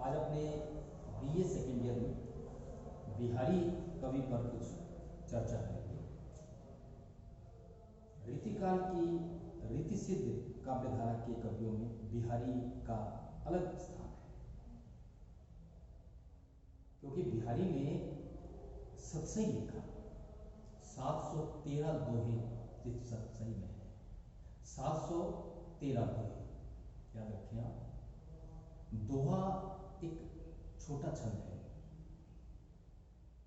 आज अपने BA second year में बिहारी कवि पर कुछ चर्चा करेंगे। रीतिकाल की रीतिसिद्ध काव्यधारा के कवियों में बिहारी का अलग स्थान है, क्योंकि बिहारी ने सतसई लिखा। 713 दोहे जिस सतसई में है, 713 दोहे, याद रखें आप। दोहा एक छोटा छंद है,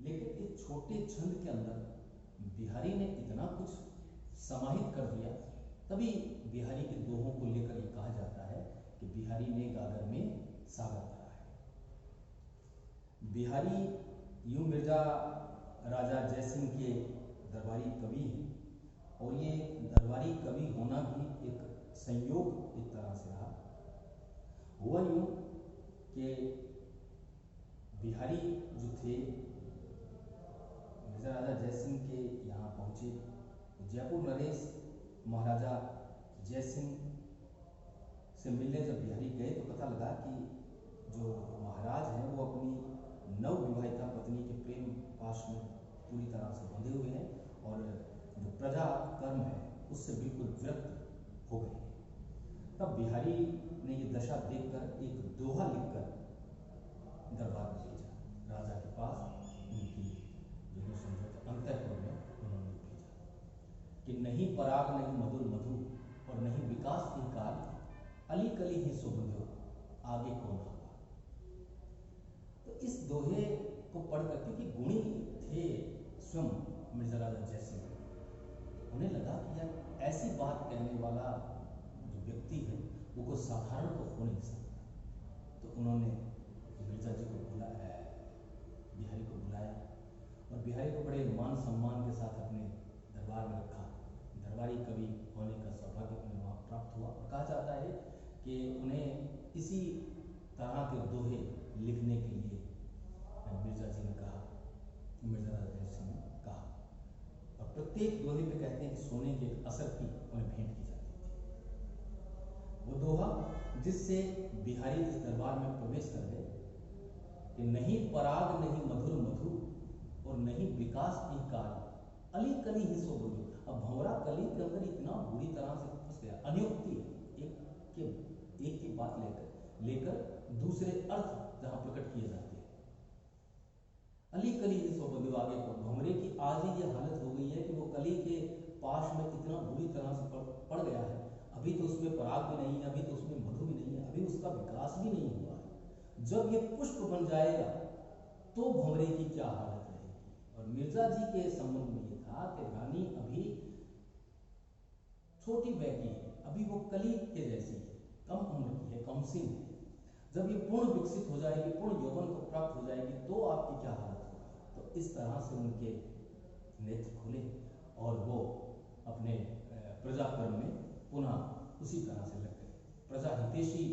लेकिन इस छोटे छंद के अंदर बिहारी ने इतना कुछ समाहित कर दिया, तभी बिहारी के दोहों को लेकर ये कहा जाता है कि बिहारी ने गागर में सागर भरा है। बिहारी यूं मिर्जा राजा जयसिंह के दरबारी कवि हैं, और ये दरबारी कवि होना भी एक संयोग एक तरह से रहा। हुआ यूं कि बिहारी जो थे मिर्जा राजा जयसिंह के यहाँ पहुंचे, जयपुर नरेश महाराजा जयसिंह से मिलने जब बिहारी गए तो पता लगा कि जो महाराज हैं वो अपनी नवविवाहिता पत्नी के प्रेम पाश में पूरी तरह से बंधे हुए हैं, और जो प्रजा कर्म है उससे बिल्कुल विरक्त हो गए हैं। तब बिहारी ने ये दशा देखकर एक दोहा लिखकर दरबार में भेजा, राजा के पास उनकी जो समझौता अंतःपुर में उन्होंने भेजा कि नहीं पराग नहीं मधुर मधु और नहीं विकास की काल, अली कली ही सुबंधो आगे कौन होगा। तो इस दोहे को पढ़कर, क्योंकि गुणी थे स्वयं मिर्जा राजा जयसिंह, उन्हें लगा कि यार ऐसी बात कहने वाला जो व्यक्ति है वो कोई साधारण तो हो नहीं सकता। तो उन्होंने मिर्जा जी को बुलाया, बिहारी को बुलाया, और बिहारी को बड़े मान सम्मान के साथ अपने दरबार में रखा। दरबारी कवि होने का सौभाग्य उन्हें वहाँ प्राप्त हुआ, और कहा जाता है कि उन्हें इसी तरह के दोहे लिखने के लिए मिर्जा जी ने कहा, मिर्जा राजा जयसिंह ने कहा, और प्रत्येक दोहे पे कहते हैं कि सोने के एक असर की उन्हें भेंट की जाती थी। वो दोहा जिससे बिहारी इस दरबार में प्रवेश कर गए कि नहीं पराग नहीं मधुर मधु और नहीं विकास की काल, अली कली ही सो बोलो। अब भंवरा कली के अंदर इतना बुरी तरह से फंस गया, अनियुक्ति एक की बात लेकर दूसरे अर्थ जहां प्रकट किए जाते हैं। अली कली ही सो बोलो, आगे भंवरे की आज ही ये हालत हो गई है कि वो कली के पाश में इतना बुरी तरह से पड़ गया है। अभी तो उसमें पराग भी नहीं है, अभी तो उसमें मधु भी नहीं है, अभी उसका विकास भी नहीं हुआ है। जब ये पुष्प बन जाएगा तो भंवरे की क्या हालत रहेगी। और मिर्जा जी के संबंध में ये था कि रानी अभी छोटी वय की है, अभी वो कली के जैसी है, कम उम्र की है, कमसिन है। जब ये पूर्ण विकसित हो जाएगी, पूर्ण यौवन को प्राप्त हो जाएगी, तो आपकी क्या हालत होगी। तो इस तरह से उनके नेत्र खुले और वो अपने प्रजा कर्म में पुनः उसी तरह से लग गए। प्रजा हितेशी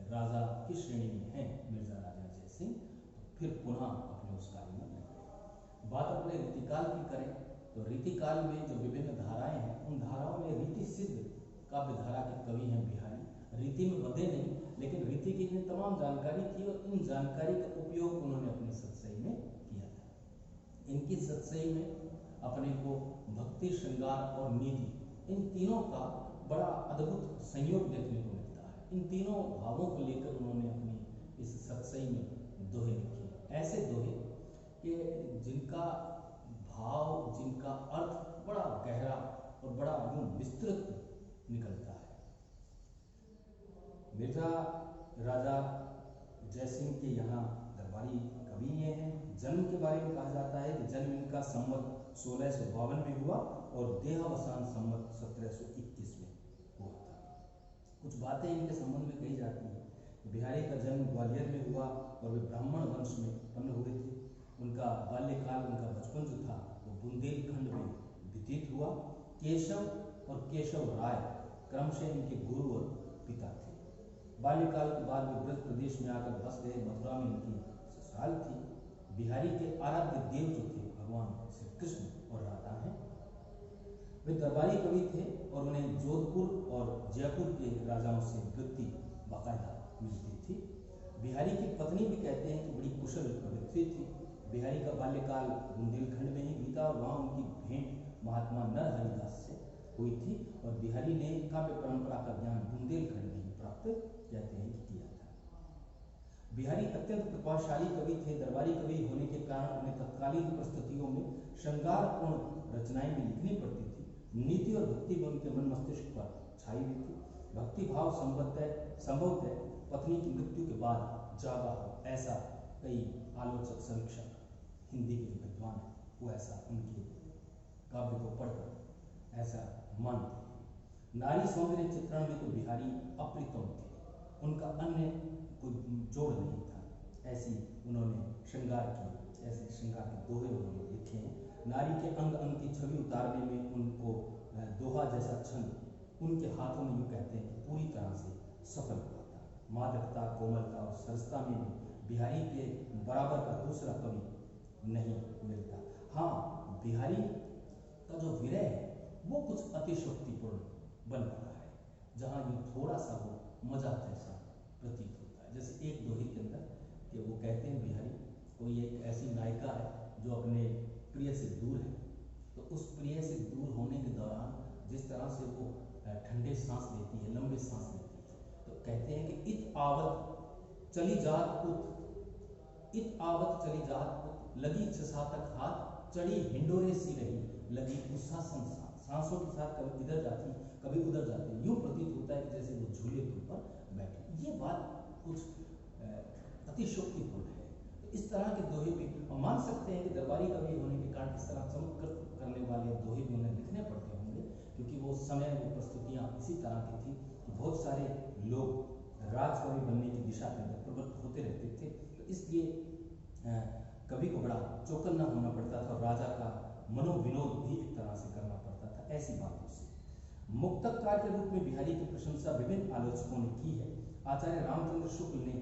राजा की श्रेणी में हैं मिर्जा राजा जयसिंह, तो फिर पुनः अपने उस कार्य में लग गए। बात अपने रीतिकाल की करें तो रीतिकाल में जो विभिन्न धाराएं हैं, उन धाराओं में रीति सिद्ध काव्य धारा के कवि हैं बिहारी। रीति में बंधे नहीं, लेकिन रीति की इतनी तमाम जानकारी थी, और इन जानकारी का उपयोग उन्होंने अपनी सतसई में किया था। इनकी सतसई में अपने को भक्ति, श्रृंगार और नीति, इन तीनों का बड़ा अद्भुत संयोग देखने को मिलता है। इन तीनों भावों को लेकर उन्होंने अपनी इस सतसई में दोहे लिखे, ऐसे दोहे कि जिनका भाव, जिनका अर्थ बड़ा गहरा और बड़ा विस्तृत निकलता है। मिर्जा राजा जयसिंह के यहाँ दरबारी कवि ये हैं। जन्म के बारे में कहा जाता है कि जन्म इनका संवत 1652 में हुआ और देहावसान संवत 1721 में हुआ था। कुछ बातें इनके संबंध में कही जाती हैं। बिहारी का जन्म ग्वालियर में हुआ और वे ब्राह्मण वंश में उत्पन्न हुए थे। उनका बाल्यकाल, उनका बचपन जो था वो बुंदेलखंड में व्यतीत हुआ। केशव और केशव राय क्रमशः इनके गुरु और पिता थे। बाल्यकाल के बाद वे ब्रज प्रदेश में आकर बस गए। मथुरा में इनकी ससुराल थी। बिहारी के आराध्य देव जो थे भगवान श्री कृष्ण और राधा हैं। वे दरबारी कवि थे और उन्हें जोधपुर और जयपुर के राजाओं से वृत्ति बाकायदा मिलती थी। बिहारी की पत्नी भी कहते हैं कि बड़ी कुशल व्यक्ति थी। बिहारी का बाल्यकाल बुंदेलखंड में ही बीता और वहाँ उनकी भेंट महात्मा नरहरिदास से हुई थी और बिहारी ने काव्य परंपरा का ज्ञान बुंदेलखंड में ही प्राप्त कहते हैं कि किया था। बिहारी अत्यंत प्रतिभाशाली कवि थे। दरबारी कवि होने के कारण उन्हें तत्कालीन परिस्थितियों में श्रृंगारपूर्ण रचनाएं भी लिखनी पड़ती थी। नीति और भक्ति में उनके मन मस्तिष्क पर छाई हुई थी। भक्ति भाव संभवतः पत्नी की मृत्यु के बाद जागा हो, ऐसा कई आलोचक समीक्षक हिंदी के विद्वान वो ऐसा उनके काव्य को पढ़कर ऐसा मानते। नारी सौंदर्य चित्रण में तो बिहारी अप्रतिम थे। उनका अन्य कोई जोड़ नहीं था। ऐसी उन्होंने श्रृंगार की, ऐसे श्रृंगार के दोहे उन्होंने लिखे हैं। नारी के अंग अंग की छवि उतारने में उनको दोहा जैसा छंद उनके हाथों में यूँ कहते हैं कि पूरी तरह से सफल हुआ था। मादकता, कोमलता और सरसता में भी बिहारी के बराबर का दूसरा कवि नहीं मिलता। हाँ, बिहारी का जो विरह है वो कुछ अतिशयोक्तिपूर्ण बन रहा है, जहाँ यूँ थोड़ा सा वो मजाक जैसा प्रतीत होता है। जैसे एक दोहे के अंदर कि वो कहते हैं बिहारी, कोई एक ऐसी नायिका है जो अपने प्रिय से दूर है, तो उस प्रिय से दूर होने के दौरान जिस तरह से वो ठंडे सांस लेती है, लंबे सांस लेती है, तो कहते हैं कि इत आवत चली जात उत, इत आवत चली जात उत, लगी छसातक हाथ, चढ़ी हिंडोरे सी रही, लगी गुस्सा संसार। सांसों के साथ कभी इधर जाती कभी उधर जाती, यूं प्रतीत होता है कि जैसे वो झूले के ऊपर बैठी। ये बात कुछ अतिशयोक्तिपूर्ण है। तो इस तरह के दोहे भी हम मान सकते हैं कि दरबारी कवि होने के कारण इस तरह चमत्कार करने वाले दोहे भी उन्हें लिखने पड़ते होंगे, क्योंकि वो समय वो प्रस्तुतियाँ इसी तरह की थी कि बहुत सारे लोग राजकवि बनने की दिशा के अंदर प्रवृत्त होते रहते थे। तो इसलिए कवि को बड़ा चौकन्ना होना पड़ता था और राजा का मनोविनोद भी एक तरह से करना पड़ता था ऐसी बातों से। मुक्तकार के रूप में बिहारी की प्रशंसा विभिन्न आलोचकों ने की है। आचार्य रामचंद्र शुक्ल ने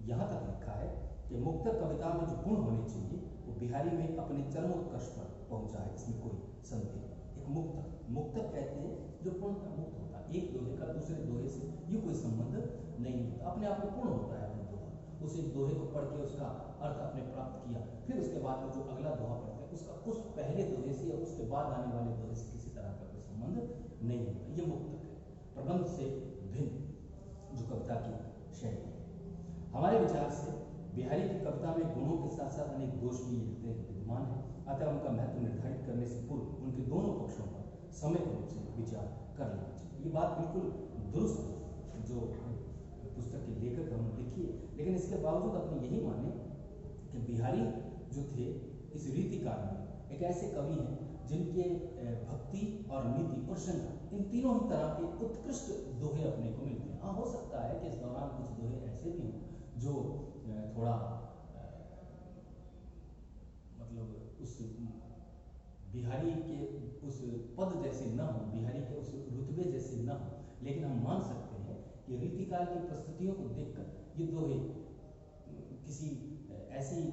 यहाँ तक लिखा है कि मुक्तक कविता में जो गुण होने चाहिए वो बिहारी में अपने चरमोत्कर्ष पर पहुंचा है, इसमें कोई संदेह नहीं। एक मुक्तक कहते हैं जो पूर्णतः मुक्त होता है, एक दोहे का दूसरे दोहे से ये कोई संबंध नहीं होता, अपने आप में पूर्ण होता है वो दोहा। उस एक दोहे को पढ़ के उसका अर्थ आपने प्राप्त किया, फिर उसके बाद में जो अगला दोहा पढ़ते हैं उसका उस पहले दोहे से या उसके बाद आने वाले दोहे से किसी तरह का कोई संबंध नहीं होता। ये मुक्तक है, प्रबंध से भिन्न जो कविता की शैली है। हमारे विचार से बिहारी की कविता में गुणों के साथ साथ अनेक दोष भी विद्यमान है, अतः उनका महत्व निर्धारित करने से पूर्व उनके दोनों पक्षों पर समय रूप से विचार कर लेना चाहिए। ये बात बिल्कुल दुरुस्त जो पुस्तक के लेखक हमने लिखी है, लेकिन इसके बावजूद अपने यही माने कि बिहारी जो थे इस रीतिकाल में एक ऐसे कवि हैं जिनके भक्ति और नीति और श्रृंगार इन तीनों ही तरह के उत्कृष्ट दोहे अपने को मिलते हैं। हाँ, हो सकता है कि इस दौरान कुछ दोहे ऐसे भी हों जो थोड़ा मतलब उस बिहारी के उस पद जैसे न हो, बिहारी के उस रुतबे जैसे न हो, लेकिन हम मान सकते हैं कि रीतिकाल की परिस्थितियों को देखकर ये दोहे किसी ऐसी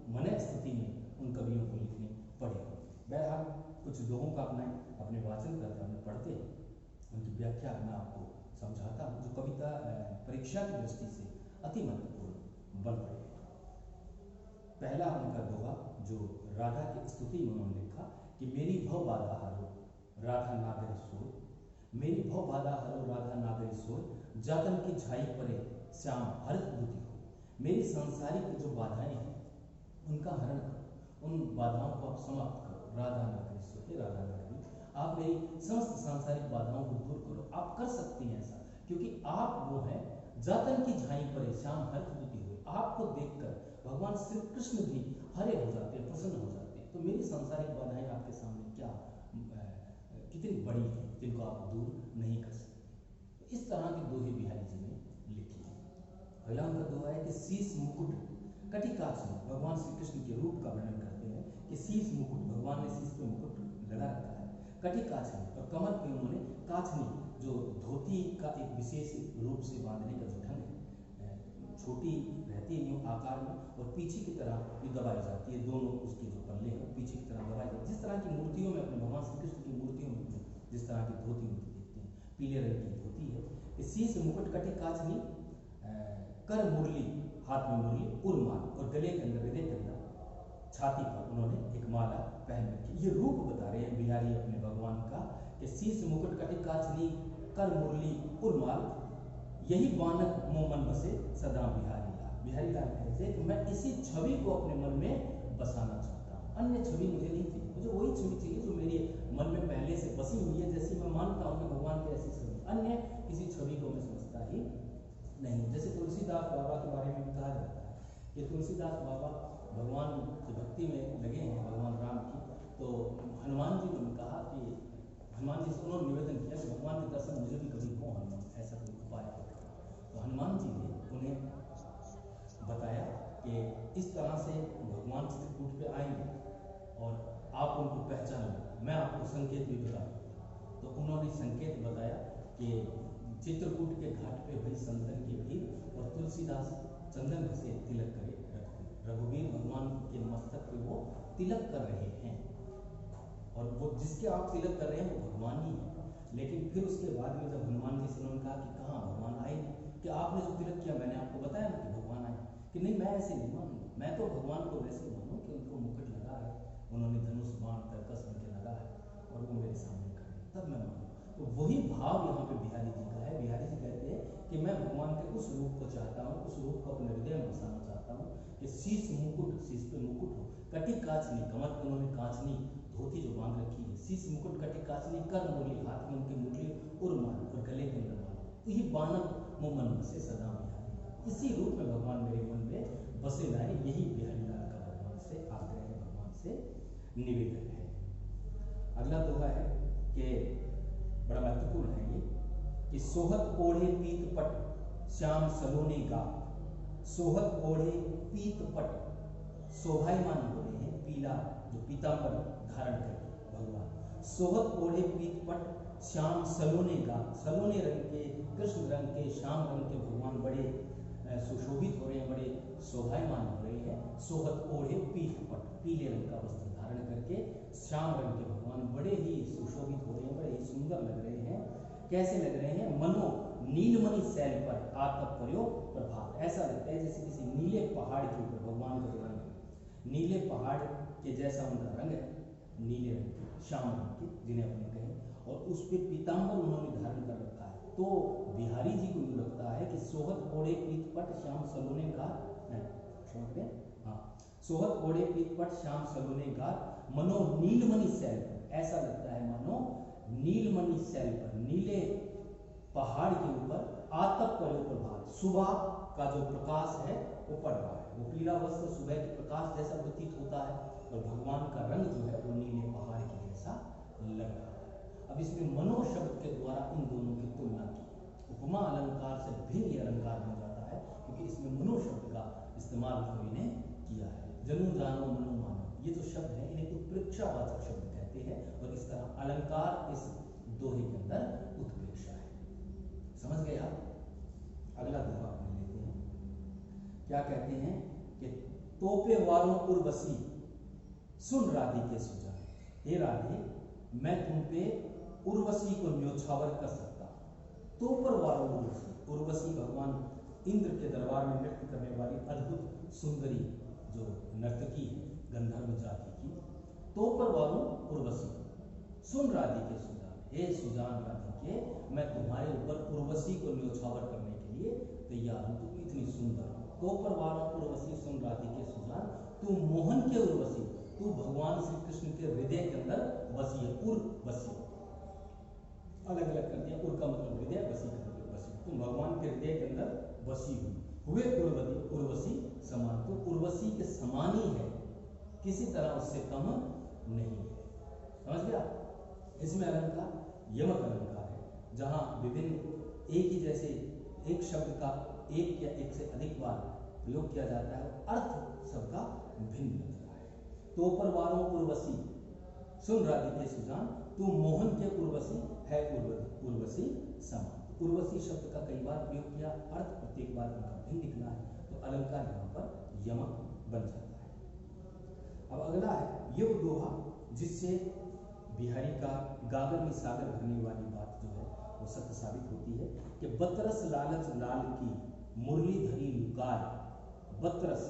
मन स्थिति में उन कवियों को लिखने पड़े। बहरहाल कुछ दोहों का अपने वाचन करते हैं, पढ़ते हैं, उनकी व्याख्या मैं आपको समझाता हूँ जो कविता परीक्षा की दृष्टि से अति महत्वपूर्ण बन पड़े। पहला उनका दोहा जो राधा की स्तुति में उन्होंने लिखा कि मेरी भव बाधा हरो राधा नागरी सोय, मेरी भव बाधा हरो राधा नागरी सोय, जातन की झाई परे श्याम हरित दुति हो। मेरी सांसारिक जो बाधाएं हैं उनका हरण करो, उन बाधाओं को आप समाप्त करो। राधा नागरी सोय, राधा नागरी, आप मेरी समस्त सांसारिक बाधाओं को दूर करो। आप कर सकती हैं ऐसा, क्योंकि आप वो हैं जातन की झाई परे श्याम हरित दुति हो। आपको देखकर भगवान श्री कृष्ण भी हरे हो जाते हैं, प्रसन्न हो जाते हैं। तो मेरी सांसारिक बाधाएं आपके सामने क्या कितनी बड़ी हैं जिनको आप दूर नहीं कर सकते। तो इस तरह के दोहे बिहारी जी ने लिखे हैं। पहला उनका दोहा है कि शीश मुकुट कटिकाच में, भगवान श्री कृष्ण के रूप का वर्णन करते हैं कि शीश मुकुट, भगवान ने शीश पे मुकुट लगा रखा है, कटिकाच में, और कमर पे उन्होंने काचनी जो धोती का एक विशेष रूप से बांधने का जो ढंग है, छोटी रहती है यूँ आकार में और पीछे की तरह ये दबाई जाती है, दोनों उसके जो पल्ले हैं पीछे की तरह दबाई जाती है। जिस तरह की मूर्तियों में अपने भगवान श्री कृष्ण की मूर्तियों में जिस तरह की धोती उनकी देखते हैं, पीले रंग की धोती है। शीश मुकुट कटिकाचनी कर मुरली हाथ में मुरली उर्माल और गले के अंदर, हृदय के अंदर, छाती पर उन्होंने एक माला पहन रखी। ये रूप बता रहे हैं बिहारी अपने भगवान का कि शीश मुकुट कटि काचनी कर मुरली उर्माल, यही बानक मोह मन बसे सदा बिहारी लाल। बिहारी लाल कहते हैं कि मैं इसी छवि को अपने मन में बसाना चाहता हूँ, अन्य छवि मुझे नहीं चाहिए, मुझे वही छवि चाहिए जो मेरे मन में पहले से बसी हुई है, जैसी मैं मानता हूँ कि भगवान की ऐसी छवि, अन्य किसी छवि को मैं समझता ही नहीं। जैसे तुलसीदास बाबा के बारे में भी कहा जाता है कि तुलसीदास बाबा भगवान की भक्ति में लगे हैं, भगवान राम की। तो हनुमान जी ने कहा कि हनुमान जी से उन्होंने निवेदन किया कि भगवान के दर्शन मुझे भी कभी हो हनुमान, ऐसा कोई उपाय हो। तो हनुमान जी ने उन्हें बताया कि इस तरह से भगवान चित्रकूट पे आएंगे और आप उनको पहचान लो, मैं आपको संकेत भी बता दूँ। तो उन्होंने संकेत बताया कि चित्रकूट के घाट पे भाई संतन की भीड़ और तुलसीदास चंदन से तिलक करे रघुवीर भगवान के मस्तक पे वो तिलक कर रहे हैं, और वो जिसके आप तिलक कर रहे हैं वो भगवान ही है। लेकिन फिर उसके बाद में जब हनुमान जी से उन्होंने कहा कि कहाँ भगवान आए कि आपने जो तिलक किया मैंने आपको बताया ना कि भगवान आए, कि नहीं मैं ऐसे नहीं मानूंगा, मैं तो भगवान को वैसे मानूं कि उनको मुकुट लगा है, उन्होंने धनुष बाण तरकस उनके लगा है और वो मेरे सामने खड़े, तब मैं मानूँ। तो वही भाव यहाँ पे बिहारी जी का है। बिहारी जी कहते हैं कि मैं भगवान के उस रूप को चाहता हूँ, उस रूप को अपने हृदय में बसाना चाहता हूँ कि शीश मुकुट, शीश पे मुकुट हो, कटी काचनी, कमर पे उन्होंने काचनी धोती जो बांध रखी है, शीश मुकुट कटी काचनी कर मुरली, हाथ में उनके मुरली उर्माल और गले के अंदर माला, तो ये बानक मोह मन बसे सदा बिहारी, इसी रूप में भगवान मेरे मन में बसे लाए। यही बिहारी लाल का भगवान से आग्रह है, भगवान से निवेदन है। अगला दोहा है कि बड़ा महत्वपूर्ण है ये कि सोहत ओढ़े पीत पट श्याम सलोने गा, सोहत ओढ़े पीत पट, शोभायमान हो रहे हैं पीला जो पीतांबर धारण करके भगवान, सोहत ओढ़े पीत पट श्याम सलोने गा, सलोने रंग के, कृष्ण रंग के, श्याम रंग के भगवान बड़े सुशोभित हो रहे हैं, बड़े शोभायमान हो रहे हैं। सोहत ओढ़े पीत पट, पीले रंग का वस्त्र धारण करके श्याम रंग के भगवान बड़े ही सुशोभित हो रहे हैं, बड़े ही सुंदर लग रहे हैं। कैसे लग रहे हैं? मनो नीलमणि शैल पर आतप पर्यो प्रभात, ऐसा लगता है जैसे किसी नीले पहाड़ के ऊपर भगवान का रंग है, नीले पहाड़ के जैसा उनका रंग है, नीले रंग के, श्याम रंग के जिन्हें अपने कहें, और उस पे पीतांबर उन्होंने धारण कर रखा है। तो बिहारी जी को यूँ लगता है कि सोहत ओढ़े पीत पट श्याम सलोने का, हाँ, सोहत ओढ़े पीत पट श्याम सलोने का, मनो नीलमणि शैल पर, ऐसा लगता है मानो नीलमणि शैल पर, नीले पहाड़ के ऊपर, आतप पर्यो प्रभात, सुबह का जो प्रकाश है वो पड़ रहा है, वो पीला वस्त्र सुबह के प्रकाश जैसा प्रतीत होता है, और भगवान का रंग जो है वो नीले पहाड़ के जैसा लग रहा है। अब इसमें मनो शब्द के द्वारा इन दोनों की तुलना की, उपमा अलंकार से भिन्न ये अलंकार बन जाता है, क्योंकि इसमें मनो शब्द का इस्तेमाल कवि ने किया है। जनु जानो मनो मानो, ये जो शब्द है इन्हें उत्प्रेक्षावाचक शब्द कहते हैं, और इस तरह अलंकार इस दोहे के अंदर उत्प्रेक्षा है। समझ गए आप? अगला दोहा अपने लेते हैं। क्या कहते हैं कि तोपे वारों उर्वशी सुन राधिके सुजान, हे राधे मैं तुम पे उर्वशी को न्योछावर कर सकता हूं। तोपर वारों उर्वशी, उर्वशी भगवान इंद्र के दरबार में नृत्य करने वाली अद्भुत सुंदरी जो नर्तकी है गंधर्व जाति की, तोपर वारों उर्वशी सुन राधिके सुजान, हे सुजान राधिके मैं तुम्हारे ऊपर उर्वशी को न्योछावर करने के लिए तैयार हूं, तुम इतनी सुंदर हो। तोपर वारों उर्वशी सुन राधिके सुजान, तू मोहन के उर्वशी, तू भगवान श्री कृष्ण के हृदय के अंदर बसी है, उर्वशी अलग अलग कर दिया, उर का मतलब हृदय, बसी का मतलब बसी, तुम भगवान के हृदय के अंदर बसी हुए उर्वशी समान, तो उर्वशी के समान ही है, किसी तरह उससे कम नहीं है। समझ गया? इसमें अलंकार यमक अलंकार है, जहां विभिन्न एक ही जैसे एक शब्द का एक या एक से अधिक बार प्रयोग किया जाता है, अर्थ सबका भिन्न होता है। तो पर वारों उर्वशी सुन राधिके सुजान, तू मोहन के उर्वशी है, उर्वशी समान। उर्वशी शब्द का कई बार प्रयोग किया, अर्थ प्रत्येक बार उनका भिन्न निकला है, तो अलंकार यहाँ पर यमक बन जाता है। अब अगला है ये वो दोहा जिससे बिहारी का गागर में सागर भरने वाली बात जो है वो सत्य साबित होती है कि बतरस लालच लाल की मुरली धरी लुकार, बतरस,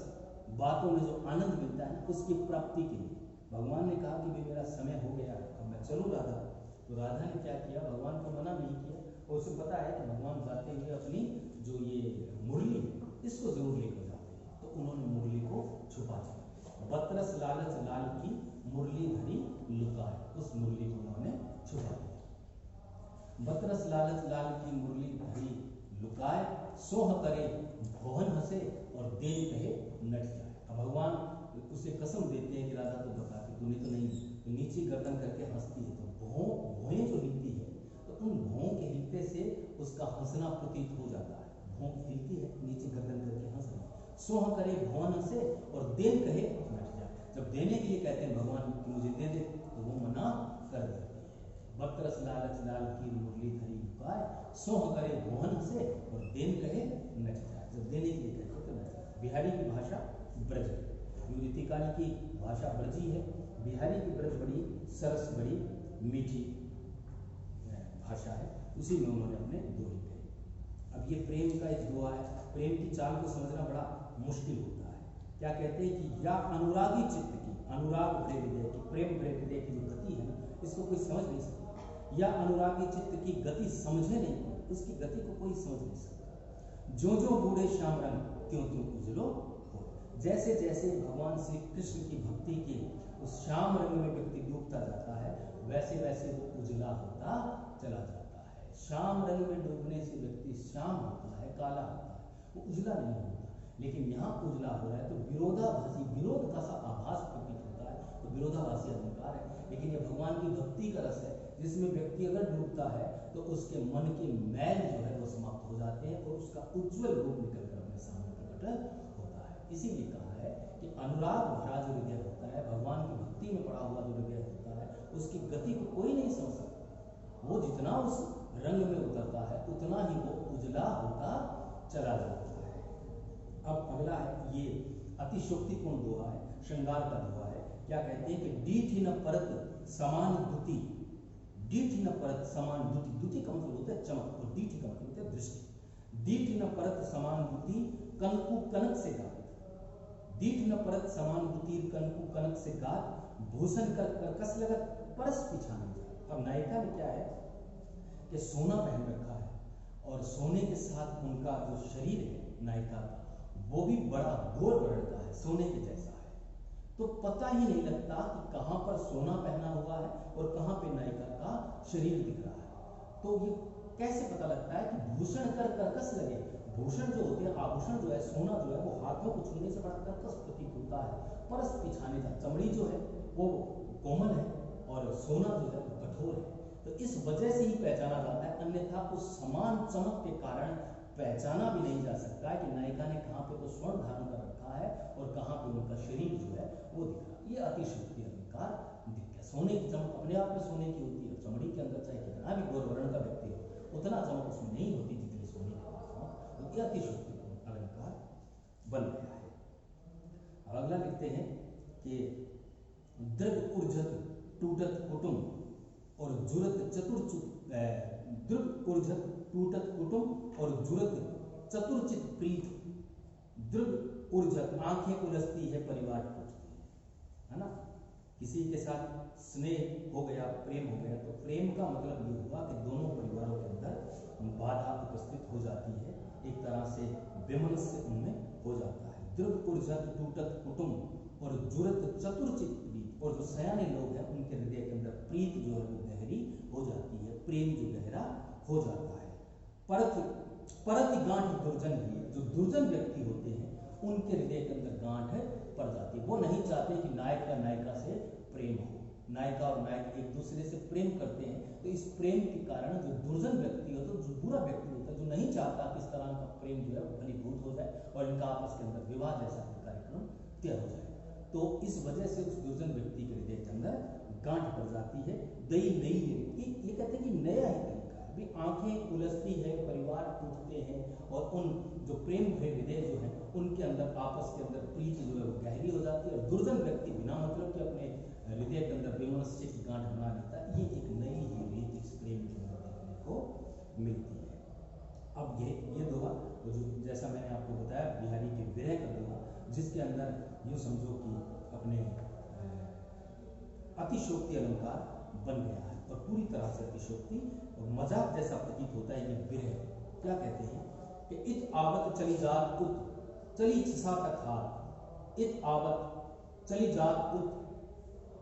बातों में जो आनंद मिलता है ना, उसकी प्राप्ति के लिए भगवान ने कहा कि भाई मेरा समय हो गया, अब मैं चलूँ राधा। तो राधा ने क्या किया, भगवान को मना नहीं किया, और उसे पता है कि भगवान जाते हुए अपनी जो ये मुरली इसको जरूर लेकर जाते हैं, तो उन्होंने मुरली को छुपा दिया। बतरस लालच लाल की मुरली धरी लुकाए, उस मुरली को उन्होंने छुपा दिया। बतरस लालच लाल की मुरली धरी लुकाए, सोह करे भोहन हंसे और देव कहे नट जाए। अब भगवान उसे कसम देते हैं कि राधा तो बता कि तूने तो नहीं, तो नीचे गर्दन करके हंसती है, तो भौहें जो हिलती है, तो उन भौं के हिलते से उसका हंसना प्रतीत हो जाता है। भौं हिलती है, नीचे गर्दन करके हंस रही है। सोह करे भवन हंसे और देव कहे नट जाए। जब देने के लिए कहते हैं भगवान कि मुझे दे दे, तो वो मना कर देती है। बतरस लालच लाल की मुरली धरी लुकाए, सोह करे भवन हंसे और देव कहे नट जाए। जब देने के लिए कहते तो नट जाए। बिहारी की भाषा ब्रज है, रीतिकाल की भाषा ब्रजी है। बिहारी की ब्रज बड़ी सरस, बड़ी मीठी भाषा है, उसी में उन्होंने अपने दोहे कहे। अब ये प्रेम का एक दोहा है। प्रेम की चाल को समझना बड़ा मुश्किल होता है। क्या कहते हैं कि या अनुरागी चित्त की, अनुराग प्रेम हृदय की, प्रेम प्रेम हृदय की जो गति है ना, इसको कोई समझ नहीं सकता। या अनुरागी चित्त की गति समझे नहीं, उसकी गति को कोई समझ नहीं सकता। जो जो बूढ़े श्याम रंग त्यों त्यों उजलो हो। जैसे जैसे भगवान श्री कृष्ण की भक्ति के उस श्याम रंग में व्यक्ति डूबता जाता है, वैसे वैसे वो उजला होता चला जाता है। श्याम रंग में डूबने से व्यक्ति श्याम होता है, काला होता है, वो उजला नहीं होता। लेकिन यहाँ उजला हो रहा है तो विरोधाभासी, विरोध का सा आभास प्रतीत होता है, तो विरोधाभासी अलंकार है। लेकिन ये भगवान की भक्ति का रस है, जिसमें व्यक्ति अगर डूबता है तो उसके मन के मैल जो है वो समाप्त हो जाते हैं और उसका उज्जवल रूप निकलकर अपने सामने प्रकट होता है। इसीलिए कहा है कि अनुराग भरा जो हृदय होता है, भगवान की भक्ति में पड़ा हुआ जो हृदय होता है, उसकी गति को कोई नहीं समझ सकता। वो जितना उस रंग में उतरता है उतना ही वो उजला होता चला जाता है। अब अगला है, ये अतिशोक्तिपूर्ण दोहा है, श्रृंगार का दोहा है। क्या कहते हैं कि डीठ न परत समान दुति, डीठ न परत समान दुति, दुति का मतलब होता है चमक और डीठ का मतलब होता है दृष्टि। डीठ न परत समान दुति कनकु कनक से गात, डीठ न परत समान दुति कनकु कनक से गात, भूषण कर कर्कश लगत परस पिछाने जात। अब नायिका में क्या है कि सोना पहन रखा है और सोने के साथ उनका जो शरीर है नायिका का, वो भी बड़ा गोर वर्ण का है, सोने के जैसा है। तो पता ही नहीं लगता कि कहाँ पर सोना पहना हुआ है और कहाँ पे नायिका का शरीर दिख रहा है। तो ये कैसे पता लगता है कि भूषण कर कर्कश लगे। भूषण जो होते हैं, आभूषण जो है, सोना जो है, वो हाथों को छूने से बड़ा कर्कश प्रतीत होता है। परस पिछाने का, चमड़ी जो है वो कोमल है और सोना जो है वो कठोर है। तो इस वजह से ही पहचाना जाता है, अन्यथा उस समान चमक के कारण पहचाना भी नहीं जा सकता है कि नायिका ने कहाँ पे तो स्वर्ण धारण कर रखा है और कहाँ पे उनका शरीर जो है वो दिख रहा है। ये अतिशयोक्ति अलंकार दिख गया। सोने की चमक अपने आप में सोने की होती है, चमड़ी के अंदर चाहे कितना भी गोर वर्ण का व्यक्ति हो उतना चमक उसमें नहीं होती जितनी सोने के अंदर चमक। तो ये अतिशयोक्ति अलंकार बन गया है। अब अगला लिखते हैं कि दृढ़ ऊर्जत टूटत कुटुंब और जुरत चतुर्चुत, दृढ़ ऊर्जत टूटत कुटुंब और जुरत चतुर्चित प्रीत। दृढ़ ऊर्जत, आंखें उलझती है, परिवार टूटती है ना। किसी के साथ स्नेह हो गया, प्रेम हो गया, तो प्रेम का मतलब ये हुआ कि दोनों परिवारों के अंदर बाधा उपस्थित हो जाती है, एक तरह से विमनस्य उनमें हो जाता है। दृढ़ ऊर्जत टूटत कुटुंब और जुरत चतुर्चित प्रीत, और जो सयाने लोग हैं उनके हृदय के अंदर प्रीत जो है वो गहरी हो जाती है, प्रेम जो गहरा हो जाता है। परत गांठ दुर्जन भी, जो दुर्जन व्यक्ति होते हैं उनके हृदय के अंदर गांठ पड़ जाती है। वो नहीं चाहते कि नायक का नायिका से प्रेम हो, नायिका और नायक एक दूसरे से प्रेम करते हैं, तो इस प्रेम के कारण जो दुर्जन व्यक्ति होता है, जो बुरा व्यक्ति होता है, जो नहीं चाहता कि इस तरह का प्रेम जो है वो फलीभूत हो जाए और इनका आपस के अंदर विवाह जैसा कार्यक्रम तय हो जाए, तो इस वजह से उस दुर्जन व्यक्ति के हृदय के अंदर गांठ पड़ जाती है। दई नई ये कहते हैं कि नया ही तरीका है। भी आंखें उलझती है, परिवार टूटते हैं और उन जो प्रेम भरे हृदय जो है उनके अंदर आपस के अंदर प्रीत जो है वो गहरी हो जाती है और दुर्जन व्यक्ति बिना मतलब कि अपने हृदय के अंदर बेमनस्य की गांठ बना लेता है। ये एक नई ही रीत इस प्रेम के अंदर देखने को मिलती है। अब ये दोहा जो जैसा मैंने आपको बताया बिहारी के विरह का दोहा, जिसके अंदर यूँ समझो कि अपने अतिशोक्ति अलंकार बन गया है और पूरी तरह से अतिशोक्ति और मजाक जैसा प्रतीत होता है कि विरह। क्या कहते हैं कि इत आवत चली जात उत चली छसा तक हाथ, इत आवत चली जात उत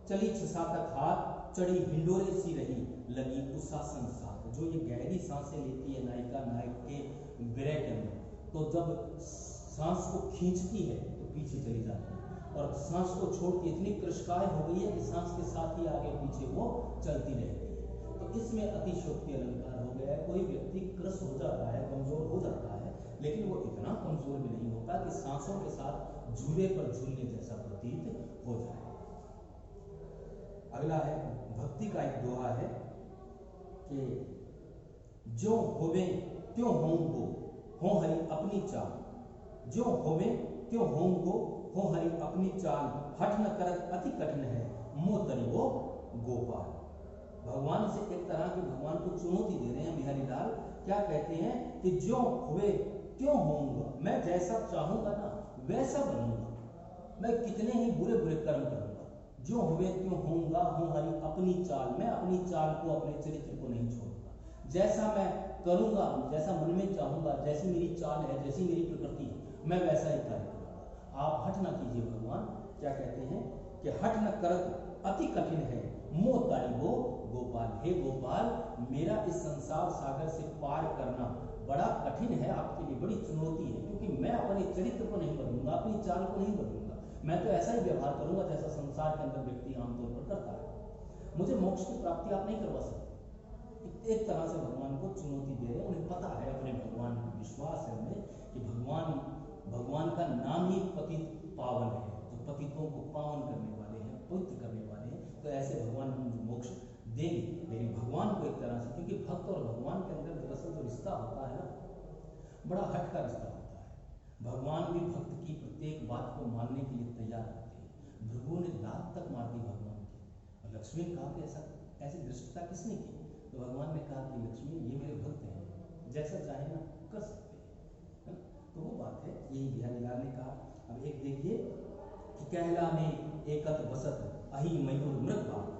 चली छसा तक हाथ, चढ़ी हिंडोरे सी रही लगी उषा संसार। जो ये गहरी सांसें लेती है नायिका नायक के विरह के अंदर, तो जब सांस को खींचती है तो पीछे चली जाती है और सांस को छोड़ती इतनी कृशकाय हो गई है कि सांस के साथ ही आगे पीछे वो चलती रहती है। तो इसमें अतिशोक्ति अलंकार हो गया है। कोई व्यक्ति कृश हो जाता है, कमजोर हो जाता है, लेकिन वो इतना कमजोर भी नहीं होता कि सांसों के साथ झूले पर झूलने जैसा प्रतीत हो जाए। अगला है भक्ति का एक दोहा है कि जो होवे त्यों होंगो हो हरि अपनी चाल, जो होवे त्यों होंगो हो हरि अपनी चाल, हठ न करत अति कठिन है मोह तरी वो गोपाल। भगवान से एक तरह के भगवान को चुनौती दे रहे हैं बिहारी लाल। क्या कहते हैं कि जो हुए त्यों होऊंगा, मैं जैसा चाहूंगा ना वैसा बनूंगा, मैं कितने ही बुरे बुरे कर्म करूंगा। जो हुए त्यों होऊंगा हो हरि अपनी चाल, मैं अपनी चाल को अपने चरित्र को नहीं छोड़ूंगा, जैसा मैं करूंगा, जैसा मन में चाहूंगा, जैसी मेरी चाल है, जैसी मेरी प्रकृति है, मैं वैसा ही कार्य करूंगा। आप हट ना कीजिए भगवान। क्या कहते हैं कि हट न करत अति कठिन है मोह तारी वो गोपाल। हे गोपाल, मेरा इस संसार सागर से पार करना बड़ा कठिन है, आपके लिए बड़ी चुनौती है, क्योंकि मैं अपने चरित्र को नहीं बदलूंगा, अपनी चाल को नहीं बदलूंगा, मैं तो ऐसा ही व्यवहार करूंगा जैसा संसार के अंदर व्यक्ति आमतौर पर करता है। मुझे मोक्ष की प्राप्ति आप नहीं करवा सकते। एक तरह से भगवान को चुनौती दे रहे हैं। उन्हें पता है, अपने भगवान पर विश्वास है उन्हें कि भगवान का नाम ही पतित पावन है, जो पतितों को पावन करने वाले हैं, पवित्र करने वाले हैं, तो ऐसे भगवान उनको मोक्ष देंगे। लेकिन भगवान को एक तरह से, क्योंकि भक्त और भगवान के अंदर दरअसल जो रिश्ता होता है ना, बड़ा हट का रिश्ता होता है। भगवान भी भक्त की प्रत्येक बात को मानने के लिए तैयार होते हैं। भृगु ने लात तक मार दी भगवान की, और लक्ष्मी ने कहा कि ऐसी दृष्टता किसने की? तो भगवान ने कहा कि लक्ष्मी, ये मेरे भक्त हैं, जैसा चाहे ना कर सकते हैं। तो वो बात है, यही बिहारी लाल ने कहा। अब एक देखिए कि कहलाने एकत बसत अहि मयूर मृग बाग,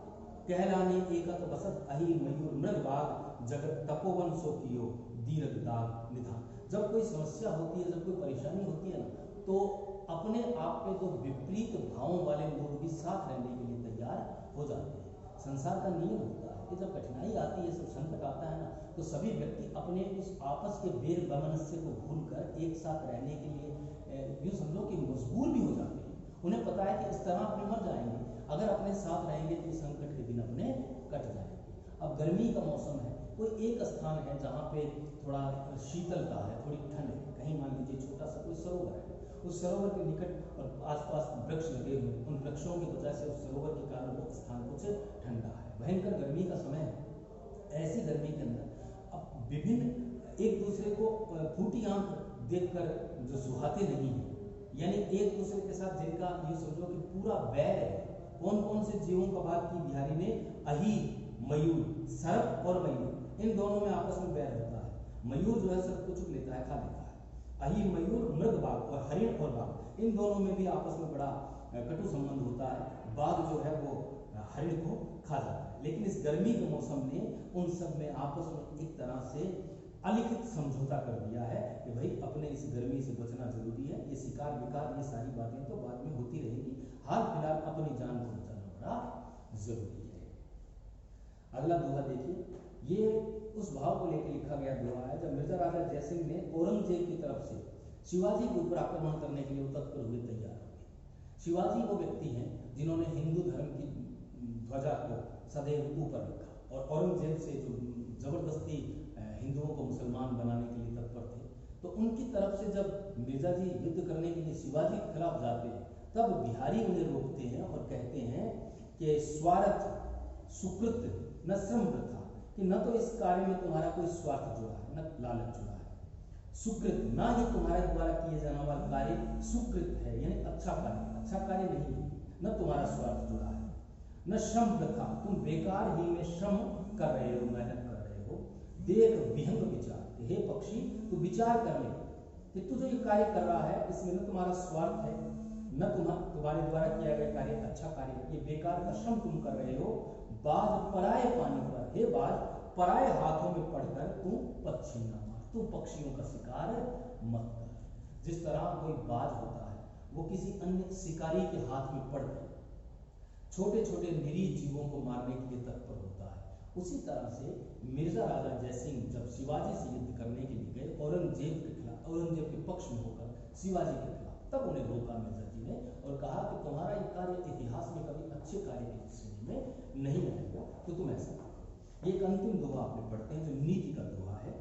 कहलाने एकत बसत अहि मयूर मृग बाग, जगत तपोवन सो कियो दीर्घ दाग निधान। जब कोई समस्या होती है, जब कोई परेशानी होती है ना, तो अपने आप पे जो विपरीत भावों वाले लोग भी साथ रहने के लिए तैयार हो जाते हैं। संसार का नियम होता है कि जब कठिनाई आती है, सब संकट आता है ना, तो सभी व्यक्ति अपने उस आपस के बैर वैमनस्य को भूलकर एक साथ रहने के लिए यूँ समझो कि मजबूर भी हो जाते हैं। उन्हें पता है कि इस तरह अपने मर जाएंगे, अगर अपने साथ रहेंगे तो संकट के दिन अपने कट जाएंगे। अब गर्मी का मौसम है, कोई एक स्थान है जहाँ पे थोड़ा शीतलता है, थोड़ी ठंड है, कहीं मान लीजिए छोटा सा कोई सरोवर है, उस सरोवर के निकट और आसपास वृक्ष लगे हुए, उन वृक्षों की वजह से उस सरोवर के कारण वो स्थान कुछ ठंडा है। भयंकर गर्मी का समय है। ऐसी गर्मी के अंदर अब विभिन्न एक दूसरे को फूटी आंख देखकर जो सुहाते नहीं है, यानी एक दूसरे के साथ जिनका यूँ समझो कि पूरा बैर है। कौन कौन से जीवों का बात की बिहारी ने? अहि मयूर, सर्प और मयूर, इन दोनों में आपस में बैर होता है। मयूर जो है सर्प को चुप लेता है, खा लेता है। अहि मयूर मृग बाघ और हरिण और बाघ, इन दोनों में भी आपस में बड़ा कटु संबंध होता है। बाघ जो है वो हरिण को खा जाता है। लेकिन इस गर्मी के मौसम ने उन सब में आपस में एक तरह से अलिखित समझौता कर दिया है कि भाई अपने इस गर्मी से बचना जरूरी है। ये शिकार विकार ये सारी बातें तो बाद में होती रहेंगी, हाल फिलहाल अपनी जान को बचाना बड़ा जरूरी है। अगला दोहा देखिए, ये उस भाव को लेकर लिखा गया दोहा है जब मिर्जा राजा जयसिंह ने औरंगजेब की तरफ से शिवाजी के ऊपर आक्रमण करने के लिए तत्पर हुए, तैयार हो गए। शिवाजी वो व्यक्ति हैं जिन्होंने हिंदू धर्म की ध्वजा को सदैव ऊपर रखा, और औरंगजेब से जो जबरदस्ती हिंदुओं को मुसलमान बनाने के लिए तत्पर थे, तो उनकी तरफ से जब मिर्जा जी युद्ध करने के लिए शिवाजी के खिलाफ जाते हैं, तब बिहारी उन्हें रोकते हैं और कहते हैं कि स्वार्थ सुकृत न श्रम प्रथा, कि न तो इस कार्य में तुम्हारा कोई स्वार्थ जुड़ा है, न लालच जुड़ा है। सुकृत, ना ही तुम्हारे द्वारा किए जाने वाला कार्य सुकृत है, यानी अच्छा कार्य नहीं है, न तुम्हारा स्वार्थ जुड़ा है। न श्रम प्रथा, तुम बेकार ही में श्रम कर रहे हो, मेहनत कर रहे हो। देख विहंग विचार, हे पक्षी तू विचार कर ले कि तू जो ये कार्य कर रहा है इसमें न तुम्हारा स्वार्थ है, न तुम्हारे द्वारा किया गया कार्य अच्छा कार्य है, ये बेकार का श्रम तुम कर रहे हो। बाज पराए पानी पर, हे बाज पराए हाथों में पड़कर तू पक्षी न मार, तू पक्षियों का शिकार मत कर। जिस तरह कोई बाज होता है वो किसी अन्य शिकारी के हाथ में पड़कर छोटे छोटे निरीह जीवों को मारने के लिए तत्पर होता है, उसी तरह से मिर्जा राजा जयसिंह जब शिवाजी से युद्ध करने के लिए गए औरंगजेब के पक्ष में होकर शिवाजी के खिलाफ, तब उन्हें रोका मिर्जा जी ने और कहा कि तुम्हारा ये कार्य इतिहास में कभी अच्छे कार्य की श्रेणी में नहीं आएगा, तो तुम ऐसा करो। एक अंतिम दोहा आपने पढ़ते हैं जो नीति का दोहा है।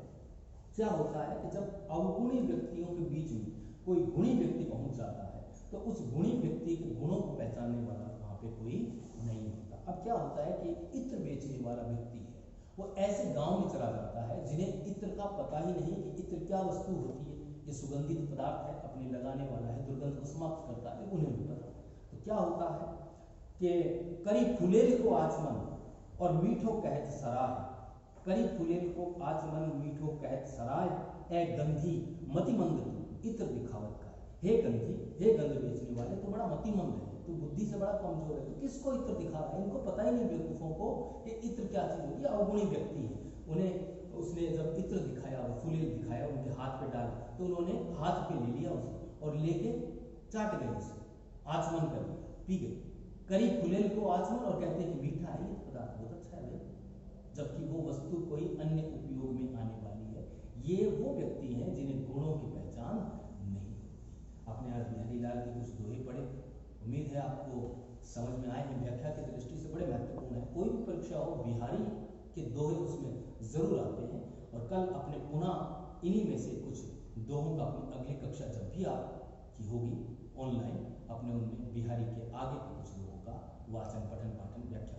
क्या होता है कि जब अवगुणी व्यक्तियों के बीच में कोई गुणी व्यक्ति पहुंच जाता है तो उस गुणी व्यक्ति के गुणों को पहचानने वाला वहां पे कोई नहीं होता। अब क्या होता है कि इत्र बेचने वाला व्यक्ति है वो ऐसे गांव में चला जाता है जिन्हें इत्र का पता ही नहीं कि इत्र क्या वस्तु होती है, ये सुगंधित पदार्थ है, अपने लगाने वाला है, दुर्गंध को समाप्त करता है, उन्हें नहीं पता। तो क्या होता है कि करी फुलेल को आचमन और मीठो कहत सराय, करी फुलेल को आचमन मीठो कहत सराय, ए गंधी मतिमंद तू इत्र दिखावत का। हे गंधी, हे गंध बेचने वाले, तो बड़ा मतिमंद है, तो बुद्धि से बड़ा कमजोर है, तो किसको इत्र दिखा रहा है? इनको पता ही नहीं बेवकूफों को कि इत्र क्या चीज होती है। अवगुणी व्यक्ति है, उन्हें उसने जब इत्र दिखाया और फुलेल दिखाया उनके हाथ पे डाला तो उन्होंने हाथ पे ले लिया उसे और लेके चाट गए, उसे आचमन कर दिया, पी गए। करी फुलेल को आचमन और कहते हैं कि मीठा है ये पदार्थ, बहुत अच्छा है भाई, जबकि वो वस्तु कोई अन्य उपयोग में आने वाली है। ये वो व्यक्ति हैं जिन्हें गुणों की पहचान नहीं होती। आपने आज बिहारी लाल के कुछ दोहे पढ़े, उम्मीद है आपको समझ में आए हैं, व्याख्या की दृष्टि से बड़े महत्वपूर्ण है। कोई भी परीक्षा हो बिहारी के दोहे उसमें जरूर आते हैं। और कल अपने पुनः इन्हीं में से कुछ दोहों का अपनी अगली कक्षा जब भी आपकी होगी ऑनलाइन, अपने उनमें बिहारी के आगे के कुछ दोहों का वाचन, पठन, पाठन, व्याख्या